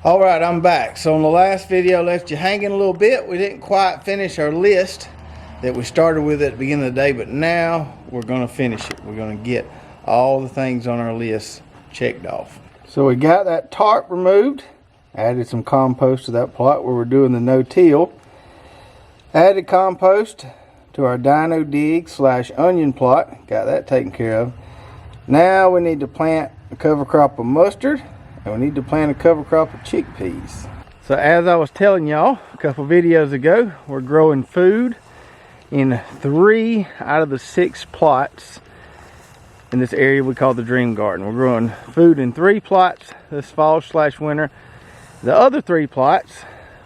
All right, I'm back. So on the last video, I left you hanging a little bit. We didn't quite finish our list that we started with at the beginning of the day, but now we're going to finish it. We're going to get all the things on our list checked off. So we got that tarp removed, added some compost to that plot where we're doing the no-till, added compost to our dino dig / onion plot, got that taken care of. Now we need to plant a cover crop of mustard, and we need to plant a cover crop of chickpeas. So as I was telling y'all a couple videos ago, we're growing food in 3 out of the 6 plots in this area we call the Dream Garden. We're growing food in 3 plots this fall / winter. The other 3 plots,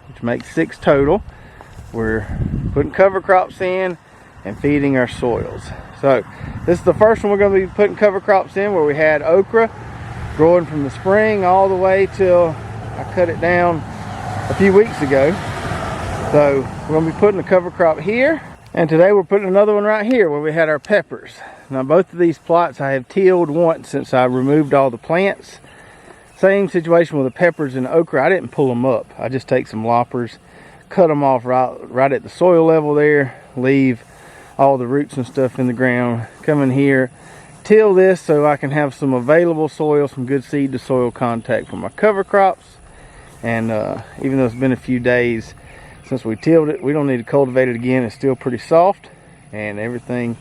which makes 6 total, we're putting cover crops in and feeding our soils. So this is the first one we're going to be putting cover crops in, where we had okra growing from the spring all the way till I cut it down a few weeks ago. So we're going to be putting a cover crop here, and today we're putting another one right here where we had our peppers. Now both of these plots I have tilled once since I removed all the plants. Same situation with the peppers and the okra. I didn't pull them up. I just take some loppers, cut them off right at the soil level there, leave all the roots and stuff in the ground, come in here, till this so I can have some available soil, some good seed to soil contact for my cover crops. And even though it's been a few days since we tilled it, we don't need to cultivate it again. It's still pretty soft, and everything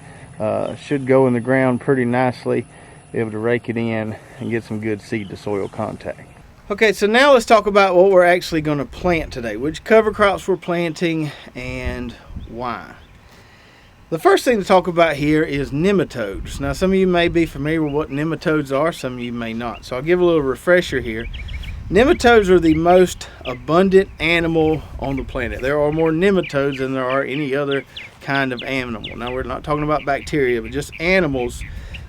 should go in the ground pretty nicely. Be able to rake it in and get some good seed to soil contact. Okay, so now let's talk about what we're actually going to plant today, which cover crops we're planting and why. The first thing to talk about here is nematodes. Now some of you may be familiar with what nematodes are, some of you may not. So I'll give a little refresher here. Nematodes are the most abundant animal on the planet. There are more nematodes than there are any other kind of animal. Now we're not talking about bacteria, but just animals.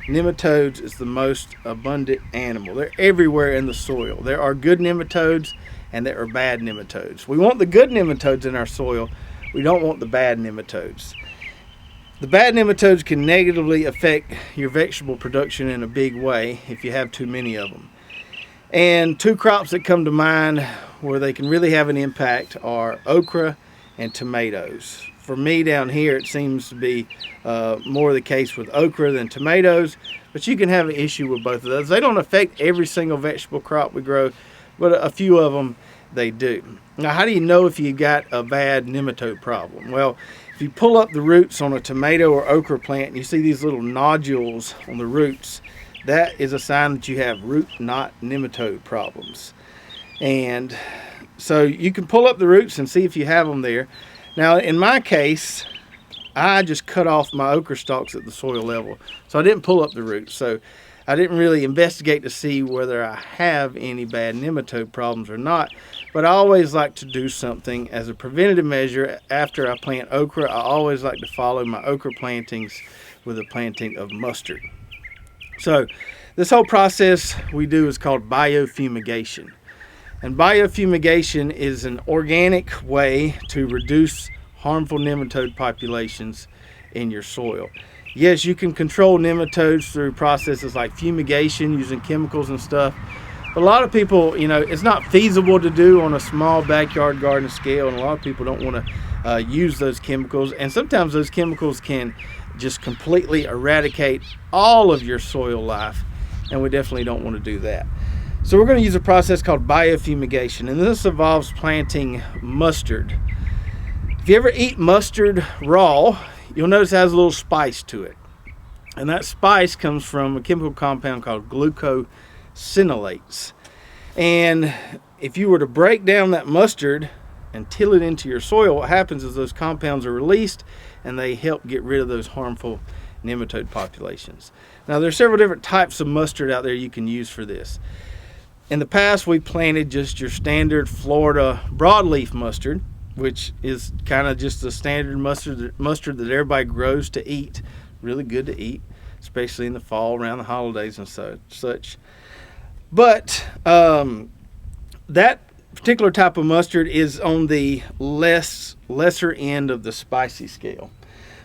Nematodes is the most abundant animal. They're everywhere in the soil. There are good nematodes and there are bad nematodes. We want the good nematodes in our soil. We don't want the bad nematodes. The bad nematodes can negatively affect your vegetable production in a big way if you have too many of them. And 2 crops that come to mind where they can really have an impact are okra and tomatoes. For me down here, it seems to be more the case with okra than tomatoes, but you can have an issue with both of those. They don't affect every single vegetable crop we grow, but a few of them they do. Now, how do you know if you got a bad nematode problem? Well, if you pull up the roots on a tomato or okra plant and you see these little nodules on the roots, that is a sign that you have root knot nematode problems. And so you can pull up the roots and see if you have them there. Now in my case, I just cut off my okra stalks at the soil level, so I didn't pull up the roots. So I didn't really investigate to see whether I have any bad nematode problems or not, but I always like to do something as a preventative measure. After I plant okra, I always like to follow my okra plantings with a planting of mustard. So this whole process we do is called biofumigation. And biofumigation is an organic way to reduce harmful nematode populations in your soil. Yes, you can control nematodes through processes like fumigation, using chemicals and stuff. But a lot of people, it's not feasible to do on a small backyard garden scale, and a lot of people don't want to use those chemicals. And sometimes those chemicals can just completely eradicate all of your soil life, and we definitely don't want to do that. So we're going to use a process called biofumigation, and this involves planting mustard. If you ever eat mustard raw, you'll notice it has a little spice to it. And that spice comes from a chemical compound called glucosinolates. And if you were to break down that mustard and till it into your soil, what happens is those compounds are released and they help get rid of those harmful nematode populations. Now there's several different types of mustard out there you can use for this. In the past, we planted just your standard Florida broadleaf mustard, which is kind of just the standard mustard that everybody grows to eat. Really good to eat, especially in the fall around the holidays and such. But that particular type of mustard is on the lesser end of the spicy scale.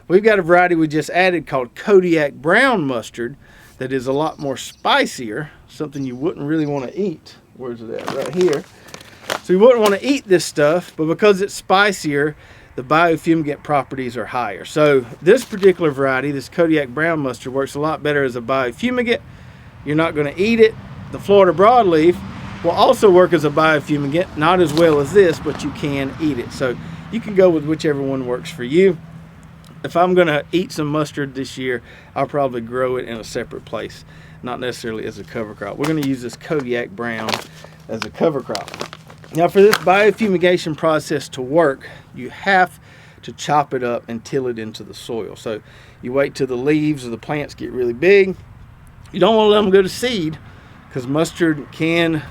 We've got a variety we just added called Kodiak brown mustard that is a lot more spicier, something you wouldn't really want to eat. Where's it at? Right here. So you wouldn't want to eat this stuff, but because it's spicier, the biofumigant properties are higher. So this particular variety, this Kodiak brown mustard, works a lot better as a biofumigant. You're not going to eat it. The Florida broadleaf will also work as a biofumigant, not as well as this, but you can eat it. So you can go with whichever one works for you. If I'm going to eat some mustard this year, I'll probably grow it in a separate place, not necessarily as a cover crop. We're going to use this Kodiak brown as a cover crop. Now for this biofumigation process to work, you have to chop it up and till it into the soil. So you wait till the leaves of the plants get really big. You don't want to let them go to seed, because mustard can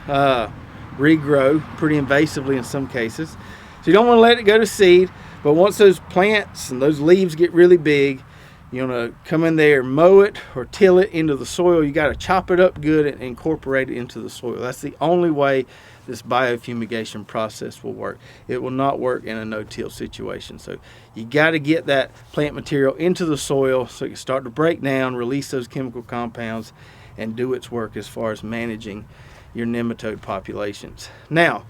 regrow pretty invasively in some cases. So you don't want to let it go to seed, but once those plants and those leaves get really big, you want to come in there, mow it or till it into the soil. You got to chop it up good and incorporate it into the soil. That's the only way this biofumigation process will work. It will not work in a no-till situation. So you got to get that plant material into the soil so it can start to break down, release those chemical compounds, and do its work as far as managing your nematode populations. Now,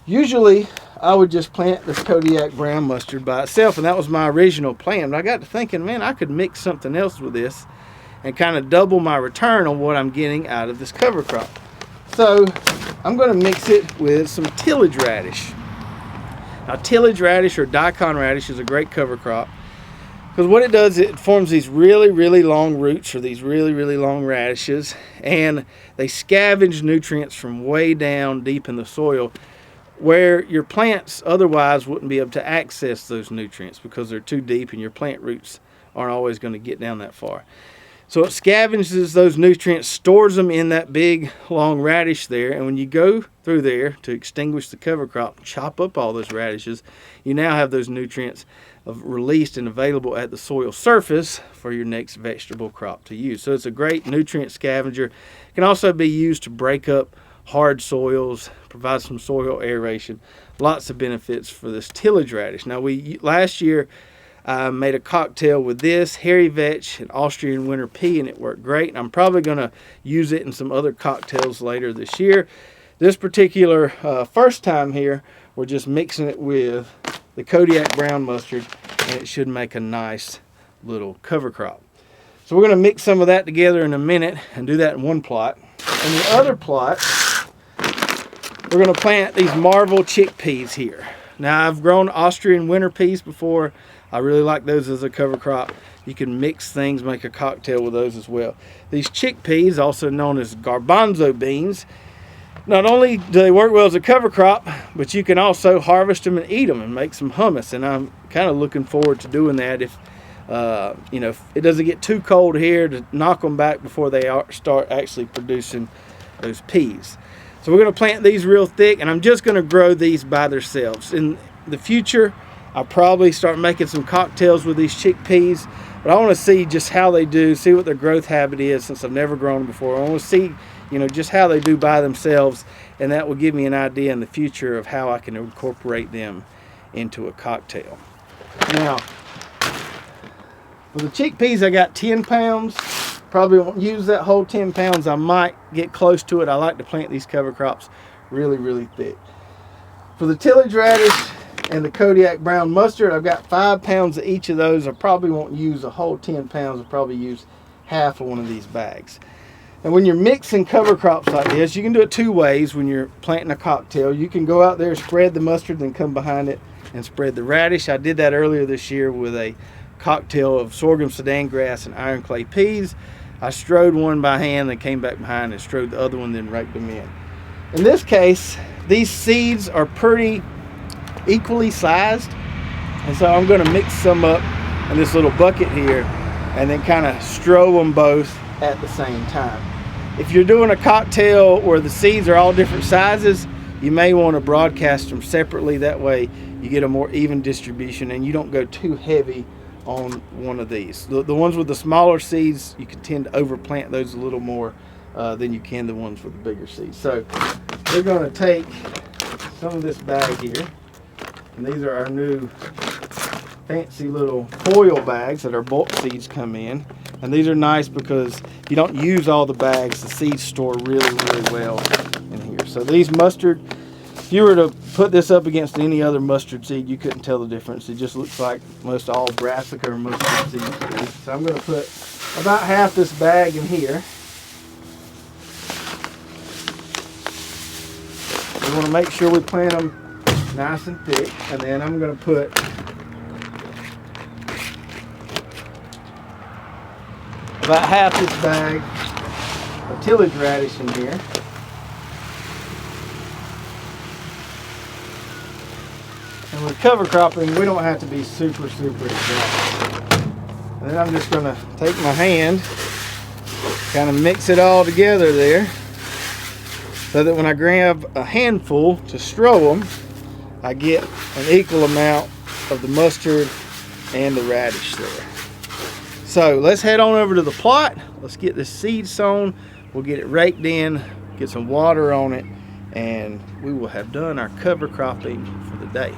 usually I would just plant this Kodiak brown mustard by itself, and that was my original plan. But I got to thinking, man, I could mix something else with this and kind of double my return on what I'm getting out of this cover crop. So I'm going to mix it with some tillage radish. Now tillage radish or daikon radish is a great cover crop, because what it does, it forms these really, really long roots, or these really, really long radishes, and they scavenge nutrients from way down deep in the soil, where your plants otherwise wouldn't be able to access those nutrients because they're too deep and your plant roots aren't always going to get down that far. So it scavenges those nutrients, stores them in that big long radish there, and when you go through there to extinguish the cover crop, chop up all those radishes, you now have those nutrients released and available at the soil surface for your next vegetable crop to use. So it's a great nutrient scavenger. It can also be used to break up hard soils, provide some soil aeration. Lots of benefits for this tillage radish. Now last year I made a cocktail with this, hairy vetch, and Austrian winter pea, and it worked great. And I'm probably going to use it in some other cocktails later this year. This particular first time here, we're just mixing it with the Kodiak brown mustard, and it should make a nice little cover crop. So we're going to mix some of that together in a minute and do that in one plot. In the other plot, we're going to plant these Marvel chickpeas here. Now I've grown Austrian winter peas before. I really like those as a cover crop. You can mix things, make a cocktail with those as well. These chickpeas, also known as garbanzo beans, not only do they work well as a cover crop, but you can also harvest them and eat them and make some hummus. And I'm kind of looking forward to doing that if if it doesn't get too cold here, to knock them back before they start actually producing those peas. So we're going to plant these real thick, and I'm just going to grow these by themselves. In the future, I'll probably start making some cocktails with these chickpeas, but I want to see just how they do, see what their growth habit is, since I've never grown them before. I want to see, just how they do by themselves, and that will give me an idea in the future of how I can incorporate them into a cocktail. Now, for the chickpeas, I got 10 pounds. Probably won't use that whole 10 pounds. I might get close to it. I like to plant these cover crops really, really thick. For the tillage radish and the Kodiak brown mustard, I've got 5 pounds of each of those. I probably won't use a whole 10 pounds. I'll probably use half of one of these bags. And when you're mixing cover crops like this, you can do it two ways when you're planting a cocktail. You can go out there, spread the mustard, then come behind it and spread the radish. I did that earlier this year with a cocktail of sorghum sudan grass and iron clay peas. I strode one by hand, then came back behind and strode the other one, then raked them in. In this case, these seeds are pretty equally sized, and so I'm going to mix some up in this little bucket here and then kind of strow them both at the same time. If you're doing a cocktail where the seeds are all different sizes, you may want to broadcast them separately. That way you get a more even distribution and you don't go too heavy on one of these. The ones with the smaller seeds, you can tend to overplant those a little more than you can the ones with the bigger seeds. So we're going to take some of this bag here, and these are our new fancy little foil bags that our bulk seeds come in. And these are nice because you don't use all the bags. The seeds store really, really well in here. So these mustard, if you were to put this up against any other mustard seed, you couldn't tell the difference. It just looks like most all brassica or mustard seeds. So I'm going to put about half this bag in here. We want to make sure we plant them nice and thick, and then I'm going to put about half this bag of tillage radish in here. And with cover cropping, we don't have to be super exact. And then I'm just going to take my hand, kind of mix it all together there, so that when I grab a handful to strow them, I get an equal amount of the mustard and the radish there. So let's head on over to the plot. Let's get this seed sown. We'll get it raked in, get some water on it, and we will have done our cover cropping for the day.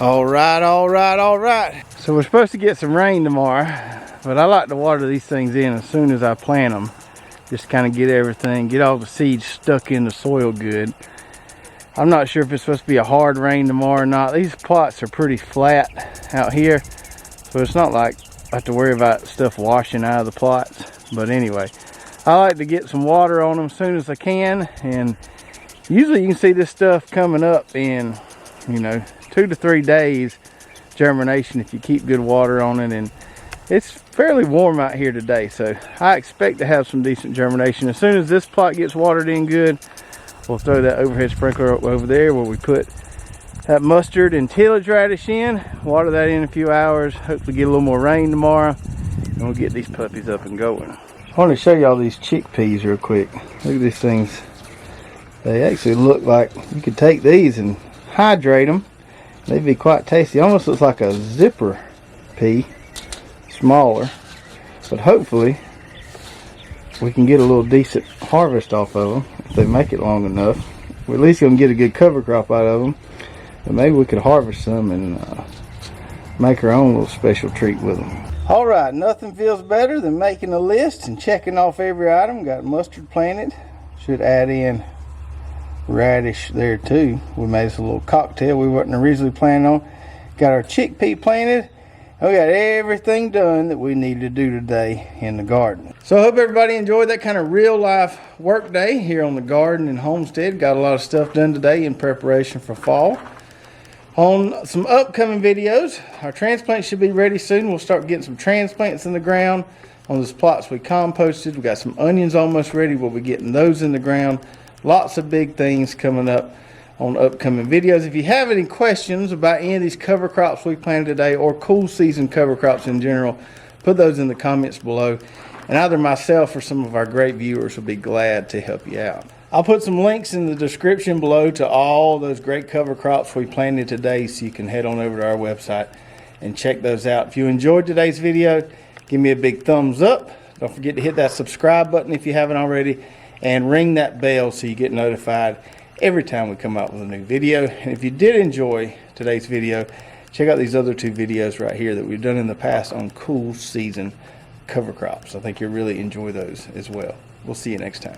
All right. So we're supposed to get some rain tomorrow, but I like to water these things in as soon as I plant them. Just kind of get everything, get all the seeds stuck in the soil good. I'm not sure if it's supposed to be a hard rain tomorrow or not. These plots are pretty flat out here, so it's not like I have to worry about stuff washing out of the plots. But anyway, I like to get some water on them as soon as I can, and usually you can see this stuff coming up in, 2 to 3 days germination if you keep good water on it. And it's fairly warm out here today, so I expect to have some decent germination. As soon as this plot gets watered in good, we'll throw that overhead sprinkler over there where we put that mustard and tillage radish in, water that in a few hours, hopefully get a little more rain tomorrow, and we'll get these puppies up and going. I want to show y'all these chickpeas real quick. Look at these things. They actually look like you could take these and hydrate them. They'd be quite tasty. Almost looks like a zipper pea, smaller, but hopefully we can get a little decent harvest off of them if they make it long enough. We're at least gonna get a good cover crop out of them, but maybe we could harvest some and make our own little special treat with them. All right, nothing feels better than making a list and checking off every item. Got mustard planted. Should add in radish there too. We made us a little cocktail we wasn't originally planning on. Got our chickpea planted, and we got everything done that we need to do today in the garden. So I hope everybody enjoyed that kind of real life work day here on the garden and homestead. Got a lot of stuff done today in preparation for fall. On some upcoming videos, our transplants should be ready soon. We'll start getting some transplants in the ground on those plots we composted. We got some onions almost ready. We'll be getting those in the ground. Lots of big things coming up on upcoming videos. If you have any questions about any of these cover crops we planted today, or cool season cover crops in general, put those in the comments below, and either myself or some of our great viewers will be glad to help you out. I'll put some links in the description below to all those great cover crops we planted today, so you can head on over to our website and check those out. If you enjoyed today's video, give me a big thumbs up. Don't forget to hit that subscribe button if you haven't already, and ring that bell so you get notified every time we come out with a new video. And if you did enjoy today's video, check out these other 2 videos right here that we've done in the past on cool season cover crops. I think you'll really enjoy those as well. We'll see you next time.